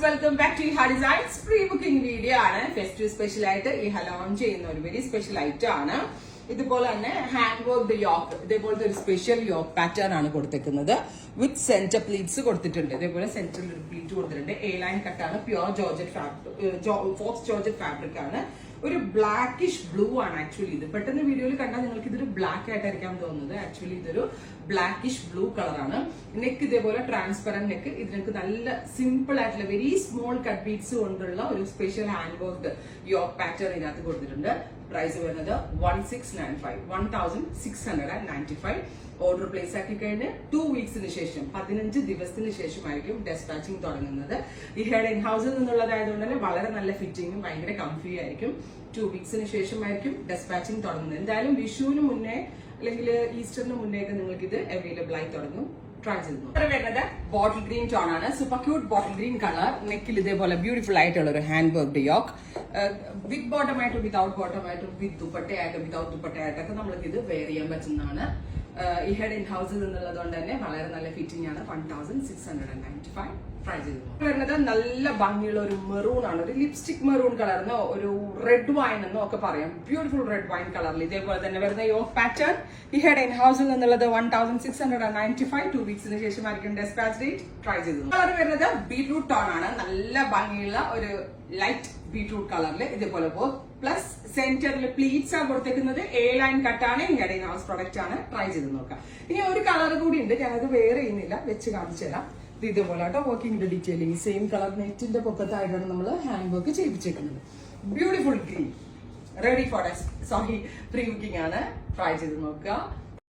Welcome back to ഇഹ designs. Pre booking video ആണ്. Festive special ആയിട്ട് ഇഹ ലോഞ്ച് ചെയ്യുന്ന ഒരു വെരി സ്പെഷ്യൽ ഐറ്റം ആണ്. ഇതുപോലെ തന്നെ ഹാൻഡ് വർക്ക് യോക്ക്, ഇതേപോലത്തെ ഒരു സ്പെഷ്യൽ യോക്ക് പാറ്റേൺ ആണ് കൊടുത്തിരിക്കുന്നത്. വിത്ത് സെന്റർ പ്ലീറ്റ്സ് കൊടുത്തിട്ടുണ്ട്. ഇതേപോലെ സെന്റർ പ്ലീറ്റ് കൊടുത്തിട്ടുണ്ട്. എ ലൈൻ കട്ടാണ്. Pure georgette fabric, faux georgette fabric ആണ്. ഒരു ബ്ലാക്കിഷ് ബ്ലൂ ആണ് ആക്ച്വലി ഇത്. പെട്ടെന്ന് വീഡിയോയിൽ കണ്ടാൽ നിങ്ങൾക്ക് ഇതൊരു ബ്ലാക്ക് ആയിട്ടായിരിക്കാം തോന്നുന്നത്. ആക്ച്വലി ഇതൊരു ബ്ലാക്കിഷ് ബ്ലൂ കളറാണ്. നെക്ക് ഇതേപോലെ ട്രാൻസ്പെറന്റ് നെക്ക്. ഇതിനൊക്കെ നല്ല സിമ്പിൾ ആയിട്ടുള്ള വെരി സ്മോൾ കട്ട് ബീഡ്സ് കൊണ്ടുള്ള ഒരു special hand work yoke pattern ഇതിനകത്ത് കൊടുത്തിട്ടുണ്ട്. പ്രൈസ് വരുന്നത് 1695. ഓർഡർ പ്ലേസ് ആക്കി കഴിഞ്ഞ് 2 വീക്സിന് ശേഷം 15 ദിവസത്തിന് ശേഷമായിരിക്കും ഡെസ്പാച്ചിങ് തുടങ്ങുന്നത്. ഈ ഹെഡ് ഇൻ ഹൗസിൽ നിന്നുള്ളതായതുകൊണ്ട് തന്നെ വളരെ നല്ല ഫിറ്റിംഗും ഭയങ്കര കംഫി ആയിരിക്കും. 2 വീക്സിന് ശേഷമായിരിക്കും ഡെസ്പാച്ചിങ് തുടങ്ങുന്നത്. എന്തായാലും വിഷുവിന് മുന്നേ അല്ലെങ്കിൽ ഈസ്റ്ററിന് മുന്നേ ഒക്കെ നിങ്ങൾക്ക് ഇത് അവൈലബിൾ ആയി തുടങ്ങും. ട്രൈ ചെയ്തു. വരുന്നത് ബോട്ടിൽ ഗ്രീൻ ടോൺ ആണ്. Super cute bottle green colour. നെക്കിൽ ഇതേപോലെ ബ്യൂട്ടിഫുൾ ആയിട്ടുള്ള ഒരു hand work yoke. With bottom ആയിട്ടും വിതൗട്ട് ബോട്ടം ആയിട്ടും വിത്ത് ദുപ്പട്ടയായിട്ടും വിതൗട്ട് ദുപ്പട്ടയായിട്ടൊക്കെ നമ്മൾക്ക് ഇത് വെയർ ചെയ്യാൻ പറ്റുന്നതാണ്. ഈ ഹെഡ് ഇൻ ഹൗസിൽ നിന്നുള്ളതുകൊണ്ട് തന്നെ വളരെ നല്ല ഫിറ്റിംഗ് ആണ്. 1695 ട്രൈ ചെയ്തു. വരുന്നത് നല്ല ഭംഗിയുള്ള ഒരു മെറൂൺ ആണ്. ഒരു ലിപ്സ്റ്റിക് മെറൂൺ കളർന്നോ ഒരു റെഡ് വൈൻ എന്നോ ഒക്കെ പറയാം. ബ്യൂട്ടിഫുൾ റെഡ് വൈൻ കളറിൽ ഇതേപോലെ തന്നെ വരുന്ന യോക്ക് പാറ്റേൺ. ഈ ഹെഡ് ഇൻ ഹൗസിൽ നിന്നുള്ളത് 1695. 2 വീക്സിന് ശേഷമായിരിക്കും ഡെസ്പാച്ച് ഡേറ്റ്. ട്രൈ ചെയ്തു. കളർ വരുന്നത് ബീട്രൂട്ട് ടോൺ ആണ്. നല്ല ഭംഗിയുള്ള ഒരു ലൈറ്റ് ബീട്രൂട്ട് കളറിൽ ഇതേപോലെ പോകും. പ്ലസ് സെന്ററിൽ പ്ലീറ്റ്സ് ആണ് കൊടുത്തേക്കുന്നത്. എ ലൈൻ കട്ടാണ്. ഹെഡ് ഇൻ ഹൗസ് പ്രൊഡക്റ്റ് ആണ്. ട്രൈ ചെയ്ത് നോക്കാം. ഇനി ഒരു കളർ കൂടി ഉണ്ട്. ഞാനത് വെയർ ചെയ്യുന്നില്ല, വെച്ച് കാണിച്ചു തരാം. ഇതേപോലെ കേട്ടോ വർക്കിംഗ് ഡീറ്റെയിലിംഗ്. സെയിം കളർ നെറ്റിന്റെ പൊക്കത്തായിട്ടാണ് നമ്മൾ ഹാൻഡ് വർക്ക് ചെയ്യിപ്പിച്ചേക്കുന്നത്. Beautiful green. Ready for pre booking ആണ്. ട്രൈ ചെയ്ത് നോക്കുക.